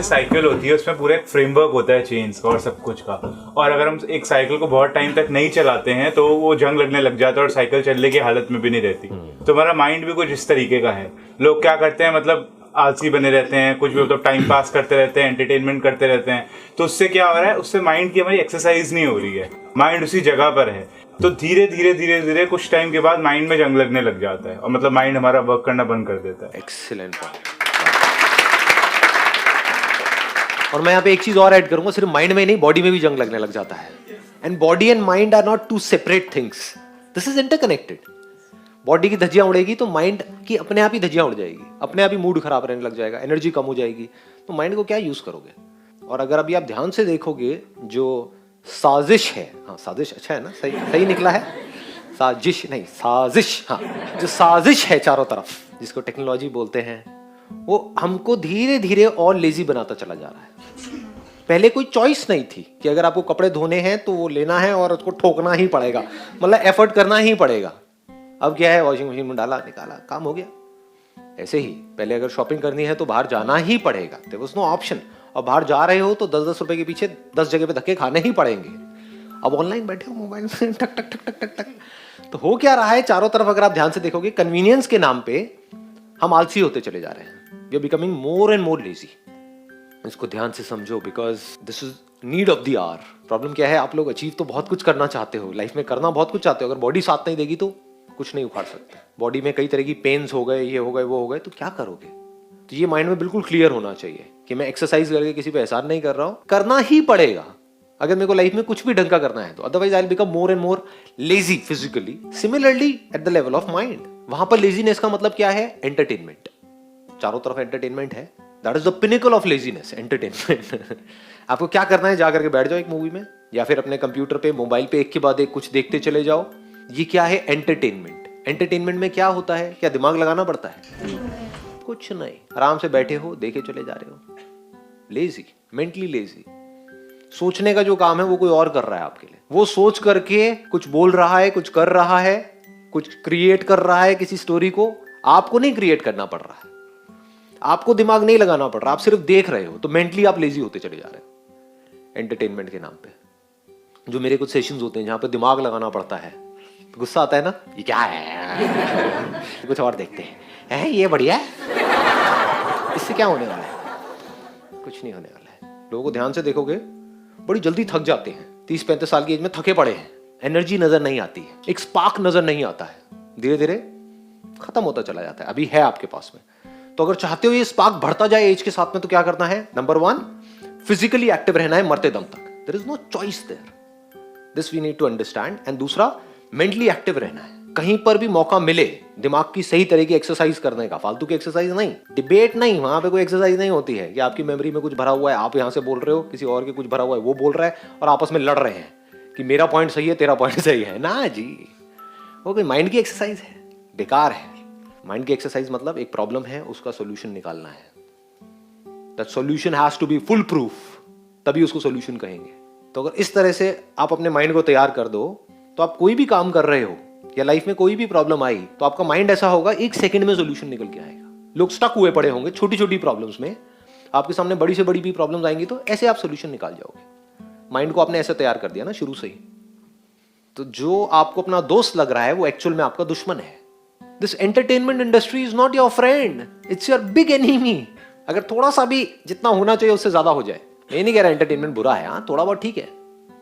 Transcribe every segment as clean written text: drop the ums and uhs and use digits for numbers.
जैसे साइकिल होती है उसमें पूरा एक फ्रेमवर्क होता है चेन्स का और सब कुछ का, और अगर हम एक साइकिल को बहुत टाइम तक नहीं चलाते हैं तो वो जंग लगने लग जाता है और साइकिल चलने की हालत में भी नहीं रहती। तो हमारा माइंड भी कुछ इस तरीके का है। लोग क्या करते हैं, मतलब आलसी बने रहते हैं, कुछ भी मतलब टाइम पास करते रहते हैं, एंटरटेनमेंट करते रहते हैं। तो उससे क्या हो रहा है, उससे माइंड की हमारी एक्सरसाइज नहीं हो रही है, माइंड उसी जगह पर है। तो धीरे धीरे धीरे धीरे कुछ टाइम के बाद माइंड में जंग लगने लग जाता है और मतलब माइंड हमारा वर्क करना बंद कर देता है। Excellent point. और मैं यहाँ पे एक चीज और ऐड करूंगा, सिर्फ माइंड में ही नहीं, बॉडी में भी जंग लगने लग जाता है। And body and mind are not two separate things, this is interconnected. Body की धज्जियां उड़ेगी तो माइंड की अपने आप ही धज्जियां उड़ जाएगी, अपने आप ही मूड खराब रहने लग जाएगा, एनर्जी कम हो जाएगी, तो माइंड को क्या यूज करोगे। और अगर अभी आप ध्यान से देखोगे, जो साजिश है, हाँ साजिश अच्छा है ना, सही सही निकला है, साजिश नहीं साजिश, हाँ जो साजिश है चारों तरफ, जिसको टेक्नोलॉजी बोलते हैं, वो हमको धीरे धीरे और लेजी बनाता चला जा रहा है। पहले कोई चॉइस नहीं थी कि अगर आपको कपड़े धोने हैं तो वो लेना है और उसको ठोकना ही पड़ेगा, मतलब एफर्ट करना ही पड़ेगा। अब क्या है, वॉशिंग मशीन में डाला निकाला, काम हो गया। ऐसे ही पहले अगर शॉपिंग करनी है तो बाहर जाना ही पड़ेगा, देयर वाज नो ऑप्शन। और बाहर जा रहे हो तो 10-10 रुपए के पीछे 10 जगह पे धक्के खाने ही पड़ेंगे। अब ऑनलाइन बैठे हो मोबाइल में टक टक टक टक टक टक, तो हो क्या रहा है चारों तरफ, अगर आप ध्यान से देखोगे, कन्वीनियंस के नाम पे हम आलसी होते चले जा रहे हैं। We are becoming more and more lazy. इसको ध्यान से समझो, because this is need of the hour. Problem क्या है, आप लोग अचीव तो बहुत कुछ करना चाहते हो, लाइफ में करना बहुत कुछ चाहते हो, अगर बॉडी साथ नहीं देगी तो कुछ नहीं उखाड़ सकते। बॉडी में कई तरह की पेन्स हो गए, ये हो गए, वो हो गए, तो क्या करोगे। तो ये माइंड में बिल्कुल क्लियर होना चाहिए कि मैं एक्सरसाइज करके किसी पे एहसान नहीं कर रहा हूं, करना ही पड़ेगा अगर मेरे को लाइफ में कुछ भी ढंग का करना है तो, otherwise I will become more and more lazy physically. Similarly at the level of mind, वहां पर लेजीनेस का मतलब क्या है, एंटरटेनमेंट। चारों तरफ एंटरटेनमेंट है, that is the pinnacle of laziness, entertainment. आपको क्या करना है, जा करके बैठ जाओ एक मूवी में या फिर अपने कंप्यूटर पे, मोबाइल पे एक के बाद एक कुछ देखते चले जाओ। ये क्या है, एंटरटेनमेंट। एंटरटेनमेंट में क्या होता है, क्या दिमाग लगाना पड़ता है, कुछ नहीं, आराम से बैठे हो, देखे चले जा रहे हो। Lazy, mentally lazy. सोचने का जो काम है वो कोई और कर रहा है आपके लिए, वो सोच करके कुछ बोल रहा है, कुछ कर रहा है, कुछ क्रिएट कर रहा है किसी स्टोरी को। आपको नहीं क्रिएट करना पड़ रहा है, आपको दिमाग नहीं लगाना पड़ रहा, आप सिर्फ देख रहे हो, तो मेंटली आप लेजी होते चले जा रहे हो एंटरटेनमेंट के नाम पे। जो मेरे कुछ सेशंस होते हैं जहां पे दिमाग लगाना पड़ता है, तो गुस्सा आता है ना, ये क्या है कुछ और देखते हैं, ये बढ़िया है, इससे क्या होने वाला है, कुछ नहीं होने वाला है। लोगों को ध्यान से देखोगे, बड़ी जल्दी थक जाते हैं, 30-35 साल की एज में थके पड़े हैं, एनर्जी नजर नहीं आती है, एक स्पार्क नजर नहीं आता है, धीरे धीरे खत्म होता चला जाता है। अभी है आपके पास में, तो अगर चाहते हो ये स्पार्क बढ़ता जाए एज के साथ में, तो क्या करना है, नंबर 1 फिजिकली एक्टिव रहना है मरते दम तक, there is no choice there, this we need to understand. And दूसरा, मेंटली एक्टिव रहना है, कहीं पर भी मौका मिले दिमाग की सही तरह की एक्सरसाइज करने का, फालतू की एक्सरसाइज नहीं, डिबेट नहीं, वहां पे कोई एक्सरसाइज नहीं होती है कि आपकी मेमोरी में कुछ भरा हुआ है, आप यहां से बोल रहे हो, किसी और के कुछ भरा हुआ है वो बोल रहा है, और आपस में लड़ रहे हैं कि मेरा पॉइंट सही है, तेरा पॉइंट सही है ना जी। वो कोई माइंड की एक्सरसाइज है, बेकार है। माइंड की एक्सरसाइज मतलब एक प्रॉब्लम है, उसका सोल्यूशन निकालना है, that solution has to be full proof, तभी उसको सोल्यूशन कहेंगे। तो अगर इस तरह से आप अपने माइंड को तैयार कर दो, तो आप कोई भी काम कर रहे हो या लाइफ में कोई भी प्रॉब्लम आई, तो आपका माइंड ऐसा होगा, 1 सेकंड में सोल्यूशन निकल के आएगा। लोग स्टक हुए पड़े होंगे छोटी छोटी प्रॉब्लम्स में, आपके सामने बड़ी से बड़ी भी प्रॉब्लम्स आएंगी, तो ऐसे आप सोल्यूशन निकाल जाओगे। माइंड को आपने ऐसे तैयार कर दिया ना शुरू से ही। तो जो आपको अपना दोस्त लग रहा है वो एक्चुअल में आपका दुश्मन है। This entertainment industry is not your friend, it's your big enemy. अगर थोड़ा सा भी जितना होना चाहिए उससे ज्यादा हो जाए, मैं नहीं कह रहा एंटरटेनमेंट बुरा है, हाँ थोड़ा बहुत ठीक है,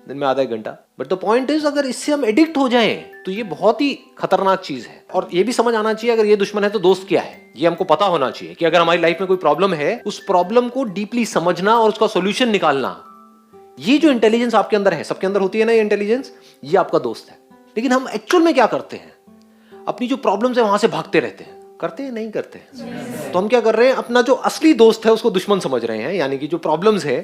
दिन में आधा 1 घंटा, बट द पॉइंट इज अगर इससे हम एडिक्ट हो जाएं तो ये बहुत ही खतरनाक चीज है। और ये भी समझ आना चाहिए, अगर ये दुश्मन है तो दोस्त क्या है, ये हमको पता होना चाहिए कि अगर हमारी लाइफ में कोई प्रॉब्लम है, उस प्रॉब्लम को डीपली समझना और उसका सोल्यूशन निकालना, ये जो इंटेलिजेंस आपके अंदर है, सबके अंदर होती है ना ये इंटेलिजेंस, ये आपका दोस्त है। लेकिन हम एक्चुअल में क्या करते हैं, अपनी जो प्रॉब्लम्स है वहां से भागते रहते हैं, करते हैं नहीं करते हैं। तो हम क्या कर रहे हैं, अपना जो असली दोस्त है उसको दुश्मन समझ रहे हैं, यानी कि जो प्रॉब्लम्स है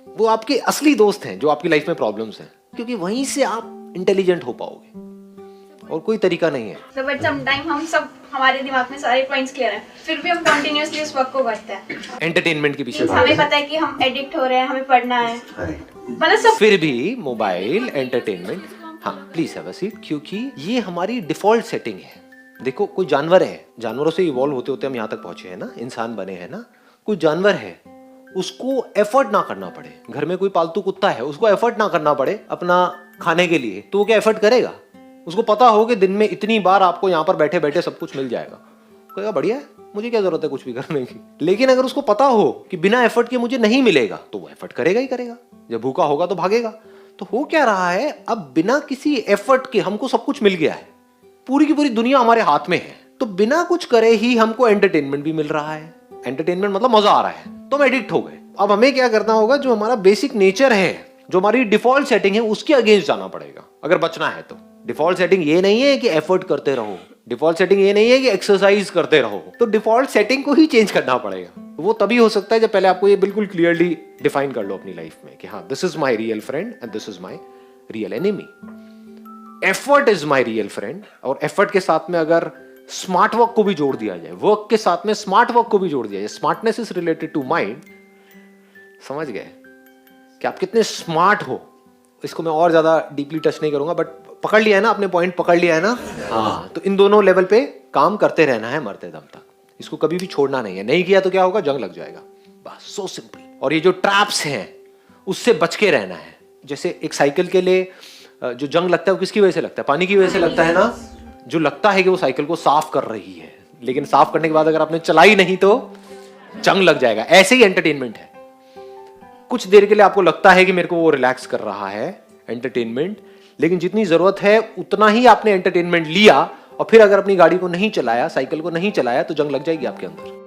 वो आपके असली दोस्त हैं, जो आपकी लाइफ में प्रॉब्लम्स हैं, क्योंकि वहीं से आप इंटेलिजेंट हो पाओगे, और कोई तरीका नहीं है। तो बट समटाइम हम सब, हमारे दिमाग में सारे पॉइंट्स क्लियर हैं, फिर भी हम कंटिन्यूअसली उस वर्क को करते हैं एंटरटेनमेंट के पीछे। हमें पता है कि हम एडिक्ट हो रहे हैं, हमें पढ़ना है, मतलब सब, फिर भी मोबाइल एंटरटेनमेंट, हाँ प्लीज हैव अ सीट, क्योंकि ये हमारी डिफॉल्ट सेटिंग है। देखो कोई जानवर है, जानवरों से इवॉल्व होते होते हम यहाँ तक पहुंचे हैं ना, इंसान बने हैं ना, कोई जानवर है उसको एफर्ट ना करना पड़े। घर में कोई पालतू कुत्ता है, उसको एफर्ट ना करना पड़े अपना खाने के लिए, तो वो क्या एफर्ट करेगा? उसको पता हो कि दिन में इतनी बार आपको यहाँ पर बैठे बैठे सब कुछ मिल जाएगा, कहेगा बढ़िया है, मुझे क्या जरूरत है कुछ भी करने की। लेकिन अगर उसको पता हो कि बिना एफर्ट के मुझे नहीं मिलेगा, तो वो एफर्ट करेगा ही करेगा। जब भूखा होगा तो भागेगा। तो हो क्या रहा है, अब बिना किसी एफर्ट के हमको सब कुछ मिल गया है, पूरी की पूरी दुनिया हमारे हाथ में है, तो बिना कुछ करे ही हमको एंटरटेनमेंट भी मिल रहा है। एंटरटेनमेंट मतलब मजा आ रहा है, तो हम एडिक्ट हो गए। अब हमें क्या करना होगा, जो हमारा बेसिक नेचर है, जो हमारी डिफॉल्ट सेटिंग है, उसके अगेंस्ट जाना पड़ेगा अगर बचना है तो। डिफॉल्ट सेटिंग ये नहीं है कि एफर्ट करते रहो, डिफॉल्ट सेटिंग ये नहीं है कि एक्सरसाइज करते रहो, तो डिफॉल्ट सेटिंग को ही चेंज करना पड़ेगा। वो तभी हो सकता है जब पहले आपको ये बिल्कुल क्लियरली डिफाइन कर लो अपनी लाइफ में कि हाँ, this is my real friend and this is my real enemy. Effort is my real friend, और एफर्ट के साथ में अगर स्मार्ट वर्क को भी जोड़ दिया जाए, वर्क के साथ में स्मार्ट वर्क को भी जोड़ दिया जाए, smartness is related to mind. समझ गए कि आप कितने स्मार्ट हो? इसको मैं और ज्यादा डीपली टच नहीं करूंगा, बट पकड़ लिया है ना, अपने पॉइंट पकड़ लिया है ना। हाँ, तो इन दोनों लेवल पे काम करते रहना है मरते दम तक, इसको कभी भी छोड़ना नहीं है। नहीं किया तो क्या होगा, जंग लग जाएगा, बस सो सिंपल। और ये जो ट्रैप्स हैं उससे बच के रहना है। जैसे एक साइकिल के लिए जो जंग लगता है वो किसकी वजह से लगता है? पानी की वजह से लगता है ना। जो लगता है कि वो साइकिल को साफ कर रही है, लेकिन साफ करने के बाद अगर आपने चलाई नहीं तो जंग लग जाएगा। ऐसे ही एंटरटेनमेंट है, कुछ देर के लिए आपको लगता है कि मेरे को वो रिलैक्स कर रहा है एंटरटेनमेंट, लेकिन जितनी जरूरत है उतना ही आपने एंटरटेनमेंट लिया, और फिर अगर अपनी गाड़ी को नहीं चलाया, साइकिल को नहीं चलाया, तो जंग लग जाएगी आपके अंदर।